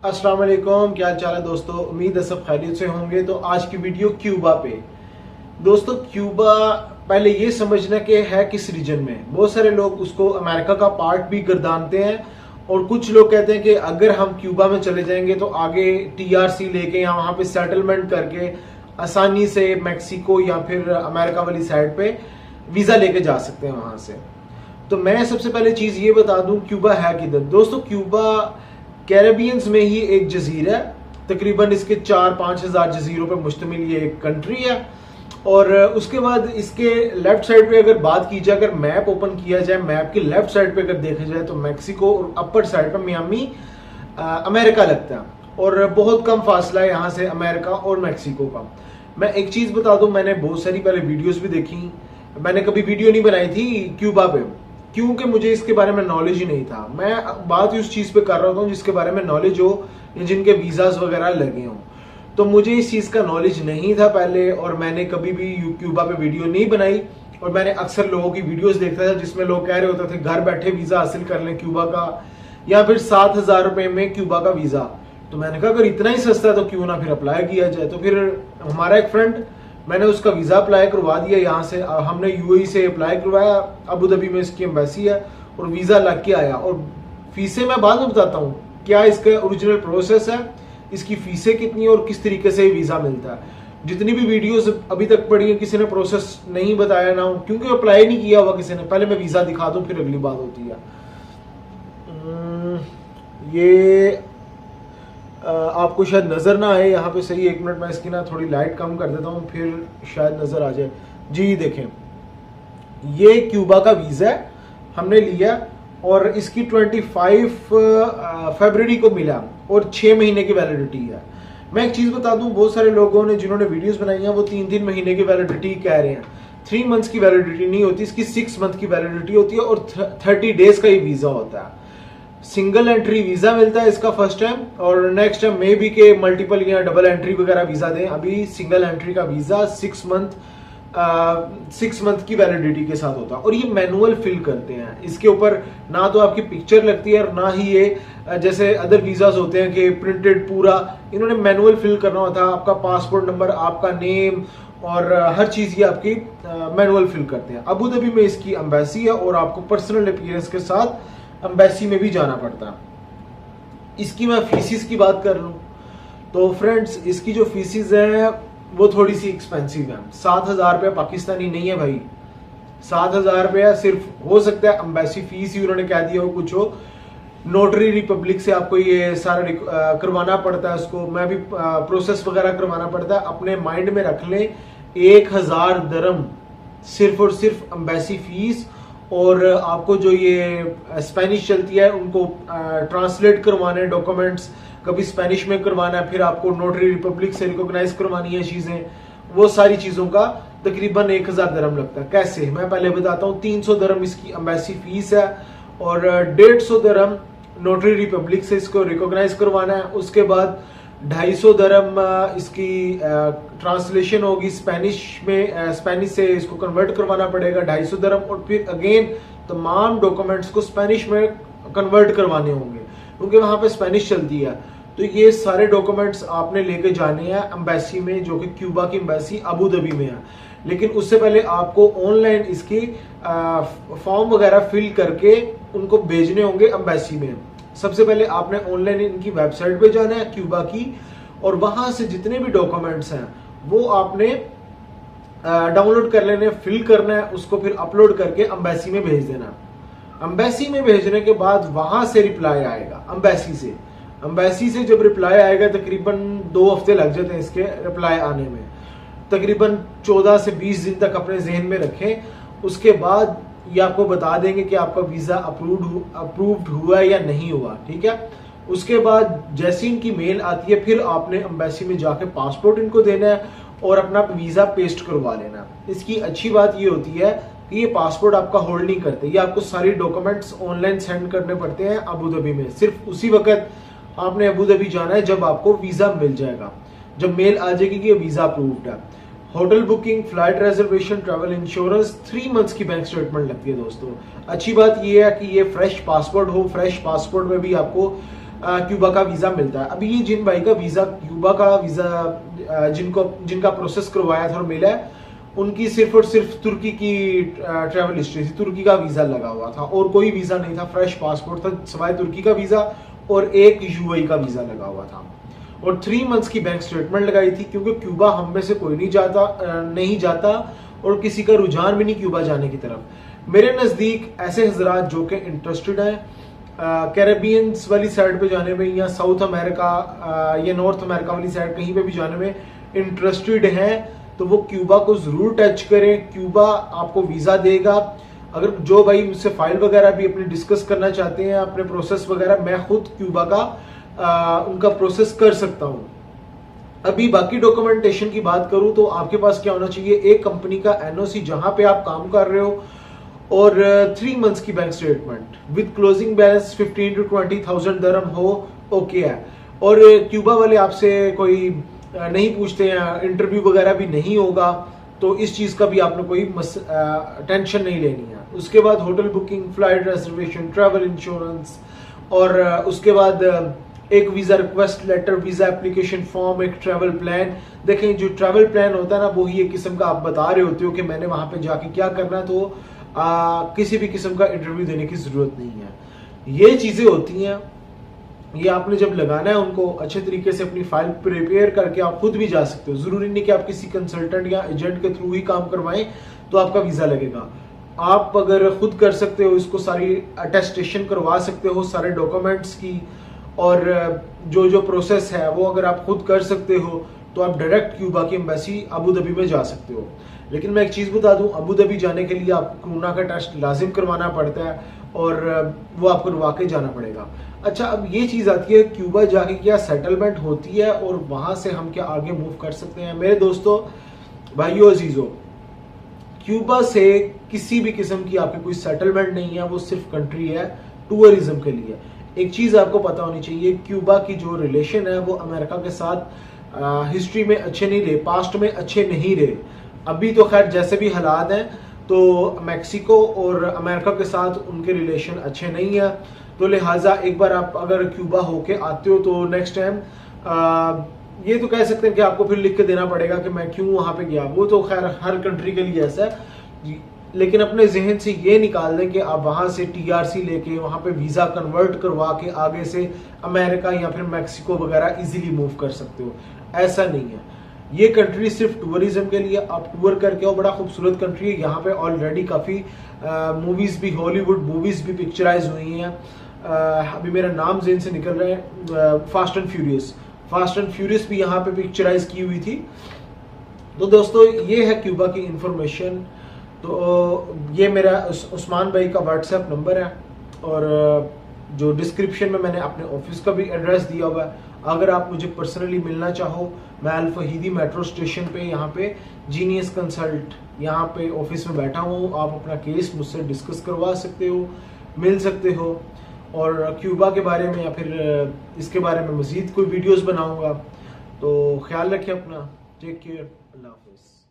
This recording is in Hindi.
अस्सलाम वालेकुम, क्या चाल है दोस्तों। उम्मीद है सब खैरियत से होंगे। तो आज की वीडियो क्यूबा पे। दोस्तों क्यूबा पहले ये समझना कि है किस रीजन में। बहुत सारे लोग उसको अमेरिका का पार्ट भी गर्दानते हैं और कुछ लोग कहते हैं कि अगर हम क्यूबा में चले जाएंगे तो आगे टीआरसी लेके या वहां पे सेटलमेंट करके आसानी से मैक्सिको या फिर अमेरिका वाली साइड पे वीजा लेके जा सकते हैं वहां से। तो मैं सबसे पहले चीज ये बता दूं क्यूबा है किधर। दोस्तों क्यूबा कैरेबियंस में ही एक जजीरा है। तकरीबन इसके 4-5 हजार जजीरों पर मुश्तमिल ये एक कंट्री है। और उसके बाद इसके लेफ्ट साइड पे अगर बात की जाए, अगर मैप ओपन किया जाए, मैप के लेफ्ट साइड पे अगर देखा जाए तो मैक्सिको और अपर साइड पे मियामी अमेरिका लगता है और बहुत कम फासला है यहाँ से अमेरिका और मैक्सिको का। मैं एक चीज बता दूं, मैंने बहुत सारी पहले वीडियोस भी देखी। मैंने कभी वीडियो नहीं बनाई थी क्यूबा पे क्योंकि मुझे इसके बारे में नॉलेज ही नहीं था। मैं बात उस चीज पे कर रहा हूँ जिसके बारे में नॉलेज हो या जिनके वीजाज वगैरह लगे हों। तो मुझे इस चीज का नॉलेज नहीं था पहले और मैंने कभी भी क्यूबा पे वीडियो नहीं बनाई। और मैंने अक्सर लोगों की वीडियोस देखता था जिसमें लोग कह रहे होते थे घर बैठे वीजा हासिल कर लें क्यूबा का, या फिर 7,000 रुपए में क्यूबा का वीजा। तो मैंने कहा अगर इतना ही सस्ता है तो क्यों ना फिर अप्लाई किया जाए। तो फिर हमारा एक फ्रेंड, मैंने उसका वीजा अप्लाई करवा दिया यहाँ से। हमने यूएई से अप्लाई करवाया, अबू धाबी में इसकी एम्बेसी है और वीजा लग के आया। और फीसें मैं बाद में बताता हूँ क्या इसका ओरिजिनल प्रोसेस है, इसकी फीसें कितनी है और किस तरीके से वीजा मिलता है। जितनी भी वीडियोस अभी तक पड़ी है किसी ने प्रोसेस नहीं बताया ना, क्योंकि अप्लाई नहीं किया हुआ किसी ने। पहले मैं वीजा दिखा दूं फिर अगली बात होती है। ये आपको शायद नजर ना आए यहाँ पे सही। 1 मिनट मैं इसकी ना थोड़ी लाइट कम कर देता हूँ फिर शायद नजर आ जाए। जी देखें, ये क्यूबा का वीजा है, हमने लिया और इसकी 25 फरवरी को मिला और 6 महीने की वैलिडिटी है। मैं एक चीज बता दूं, बहुत सारे लोगों ने जिन्होंने वीडियोस बनाई हैं वो 3-3 महीने की वैलिडिटी कह रहे हैं। 3 मंथ्स की वैलिडिटी नहीं होती, इसकी 6 मंथ की वैलिडिटी होती है और 30 डेज का ये वीजा होता है। सिंगल एंट्री वीजा मिलता है इसका फर्स्ट टाइम, और नेक्स्ट टाइम मे बी के मल्टीपल या डबल एंट्री वगैरह वीजा दें। अभी सिंगल एंट्री का वीजा 6 मंथ की वैलिडिटी के साथ होता है। और ये मैनुअल फिल करते हैं, इसके ऊपर ना तो आपकी पिक्चर लगती है और ना ही ये जैसे अदर वीजाज होते हैं कि प्रिंटेड पूरा। इन्होंने मैनुअल फिल करना होता है। आपका पासपोर्ट नंबर, आपका नेम और हर चीज ये आपकी मैनुअल फिल करते हैं। अबू धाबी में इसकी एम्बेसी है और आपको पर्सनल अपीयरेंस के साथ एम्बेसी में भी जाना पड़ता है। इसकी मैं फीसिस की बात कर लूं तो फ्रेंड्स, इसकी जो फीसिस है वो थोड़ी सी एक्सपेंसिव है। 7,000 रुपया पाकिस्तानी नहीं है भाई। 7,000 रुपया सिर्फ हो सकता है एम्बेसी फीस ही उन्होंने कह दिया हो कुछ हो। नोटरी रिपब्लिक से आपको ये सारा करवाना पड़ता है। उसको मैं भी प्रोसेस वगैरह करवाना पड़ता है। अपने माइंड में रख लें 1,000 दरम सिर्फ और सिर्फ एम्बेसी फीस। और आपको जो ये स्पेनिश चलती है उनको ट्रांसलेट करवाने डॉक्यूमेंट्स, कभी स्पेनिश में करवाना है, फिर आपको नोटरी रिपब्लिक से रिकॉग्नाइज करवानी है चीजें। वो सारी चीजों का तकरीबन 1,000 दरम लगता है। कैसे, मैं पहले बताता हूँ। 300 दरम इसकी एम्बेसी फीस है और 150 दरम नोटरी रिपब्लिक से इसको रिकॉग्नाइज करवाना है। उसके बाद 250 दरम इसकी ट्रांसलेशन होगी स्पेनिश में, स्पेनिश से इसको कन्वर्ट करवाना पड़ेगा 250 दरम। और फिर अगेन तमाम डॉक्यूमेंट्स को स्पेनिश में कन्वर्ट करवाने होंगे क्योंकि वहां पे स्पेनिश चलती है। तो ये सारे डॉक्यूमेंट्स आपने लेके जाने हैं एम्बेसी में, जो कि क्यूबा की एम्बेसी अबू धाबी में है। लेकिन उससे पहले आपको ऑनलाइन इसकी फॉर्म वगैरह फिल करके उनको भेजने होंगे एम्बेसी में। सबसे पहले आपने ऑनलाइन इनकी वेबसाइट पे जाना है क्यूबा की, और वहां से जितने भी डॉक्यूमेंट्स हैं वो आपने डाउनलोड कर लेने, फिल करना है, उसको फिर अपलोड करके एम्बेसी में भेज देना। एम्बेसी में भेजने के बाद वहां से रिप्लाई आएगा एम्बेसी से। एम्बेसी से जब रिप्लाई आएगा तकरीबन 2 हफ्ते लग जाते हैं इसके रिप्लाई आने में। तकरीबन 14 से 20 दिन तक अपने जहन में रखें। उसके बाद ये आपको बता देंगे कि आपका वीजा अप्रूव्ड हुआ है या नहीं हुआ। ठीक है, उसके बाद जैसे इनकी मेल आती है फिर आपने एम्बेसी में जाके पासपोर्ट इनको देना है और अपना वीजा पेस्ट करवा लेना। इसकी अच्छी बात ये होती है कि ये पासपोर्ट आपका होल्ड नहीं करते, ये आपको सारी डॉक्यूमेंट्स ऑनलाइन सेंड करने पड़ते हैं अबू धाबी में। सिर्फ उसी वक्त आपने अबू धाबी जाना है जब आपको वीजा मिल जाएगा, जब मेल आ जाएगी कि ये वीजा अप्रूव्ड है। Hotel booking, flight reservation, travel insurance, 3 months की बैंक स्टेटमेंट लगती है दोस्तों। अच्छी बात यह है कि ये फ्रेश पासपोर्ट हो। फ्रेश पासपोर्ट में भी आपको क्यूबा का वीजा मिलता है। अभी ये जिन भाई का वीजा, क्यूबा का वीजा जिनका प्रोसेस करवाया था और मिला है, उनकी सिर्फ और सिर्फ तुर्की की ट्रैवल हिस्ट्री थी, तुर्की का वीजा लगा हुआ था और कोई वीजा नहीं था, फ्रेश पासपोर्ट था, सिवाय तुर्की का वीजा और एक यूएई का वीजा लगा हुआ था। और 3 मंथ्स की बैंक स्टेटमेंट लगाई थी, क्योंकि क्यूबा हम में से कोई नहीं जाता और किसी का रुझान भी नहीं क्यूबा जाने की तरफ। मेरे नजदीक ऐसे हजरात जो कि इंटरेस्टेड हैं कैरेबियंस वाली साइड पे जाने में, या साउथ अमेरिका या नॉर्थ अमेरिका वाली साइड कहीं पे भी जाने में इंटरेस्टेड हैं, तो वो क्यूबा को जरूर टच करें। क्यूबा आपको वीजा देगा। अगर जो भाई मुझसे फाइल वगैरह भी अपनी डिस्कस करना चाहते हैं, अपने प्रोसेस वगैरह, मैं खुद क्यूबा का उनका प्रोसेस कर सकता हूं। अभी बाकी डॉक्यूमेंटेशन की बात करूं तो आपके पास क्या होना चाहिए, एक कंपनी का एनओसी जहां पे आप काम कर रहे हो, और 3 मंथ्स की bank statement with closing balance 15 to 20,000 दरम हो, ओके है। और क्यूबा वाले आपसे कोई नहीं पूछते हैं, इंटरव्यू वगैरह भी नहीं होगा, तो इस चीज का भी आपने कोई टेंशन नहीं लेनी है। उसके बाद hotel booking, flight reservation, travel insurance, और उसके बाद एक visa request letter, visa application form, एक ट्रैवल प्लान। देखें, जो ट्रैवल प्लान होता है ना, वो ही एक किस्म का आप बता रहे होते हो कि मैंने वहां पे जाके क्या करना है, तो किसी भी किस्म का इंटरव्यू देने की जरूरत नहीं है। ये चीजें होती हैं, ये आपने जब लगाना है उनको अच्छे तरीके से अपनी फाइल प्रिपेयर करके आप खुद भी जा सकते हो। जरूरी नहीं कि आप किसी कंसल्टेंट या एजेंट के थ्रू ही काम करवाएं तो आपका वीजा लगेगा। आप अगर खुद कर सकते हो, इसको सारी अटेस्टेशन करवा सकते हो सारे डॉक्यूमेंट्स की, और जो जो प्रोसेस है वो अगर आप खुद कर सकते हो, तो आप डायरेक्ट क्यूबा की एम्बेसी अबू धाबी में जा सकते हो। लेकिन मैं एक चीज बता दूं, अबू धाबी जाने के लिए आपको कोरोना का टेस्ट लाजिम करवाना पड़ता है, और वो आपको करवा के जाना पड़ेगा। अच्छा, अब ये चीज आती है, क्यूबा जाके क्या सेटलमेंट होती है और वहां से हम क्या आगे मूव कर सकते हैं। मेरे दोस्तों, भाइयों, अजीजों, क्यूबा से किसी भी किस्म की आपकी कोई सेटलमेंट नहीं है, वो सिर्फ कंट्री है टूरिज्म के लिए। एक चीज आपको पता होनी चाहिए, क्यूबा की जो रिलेशन है वो अमेरिका के साथ हिस्ट्री में अच्छे नहीं रहे, पास्ट में अच्छे नहीं रहे। अभी तो खैर जैसे भी हालात हैं, तो मैक्सिको और अमेरिका के साथ उनके रिलेशन अच्छे नहीं है, तो लिहाजा एक बार आप अगर क्यूबा होके आते हो तो नेक्स्ट टाइम ये तो कह सकते हैं कि आपको फिर लिख के देना पड़ेगा कि मैं क्यों वहां पे गया। वो तो खैर हर कंट्री के लिए ऐसा है, लेकिन अपने जहन से ये निकाल दें कि आप वहां से टीआरसी लेके वहां पे वीजा कन्वर्ट करवा के आगे से अमेरिका या फिर मैक्सिको वगैरह इजीली मूव कर सकते हो। ऐसा नहीं है, ये कंट्री सिर्फ टूरिज्म के लिए। आप टूर करके आओ, बड़ा खूबसूरत कंट्री है। यहाँ पे ऑलरेडी काफी मूवीज भी, हॉलीवुड मूवीज भी पिक्चराइज हुई हैं। अभी मेरा नाम जेन से निकल रहा है, फास्ट एंड फ्यूरियस भी यहाँ पे पिक्चराइज की हुई थी। तो दोस्तों, ये है क्यूबा की इंफॉर्मेशन। तो ये मेरा उस्मान भाई का व्हाट्सएप नंबर है, और जो डिस्क्रिप्शन में मैंने अपने ऑफिस का भी एड्रेस दिया हुआ है। अगर आप मुझे पर्सनली मिलना चाहो, मैं अल फहीदी मेट्रो स्टेशन पे, यहाँ पे जीनियस कंसल्ट यहाँ पे ऑफिस में बैठा हूँ। आप अपना केस मुझसे डिस्कस करवा सकते हो, मिल सकते हो, और क्यूबा के बारे में या फिर इसके बारे में मजीद कोई वीडियोस बनाऊंगा। तो ख्याल रखिए अपना, टेक केयर, अल्लाह हाफिज़।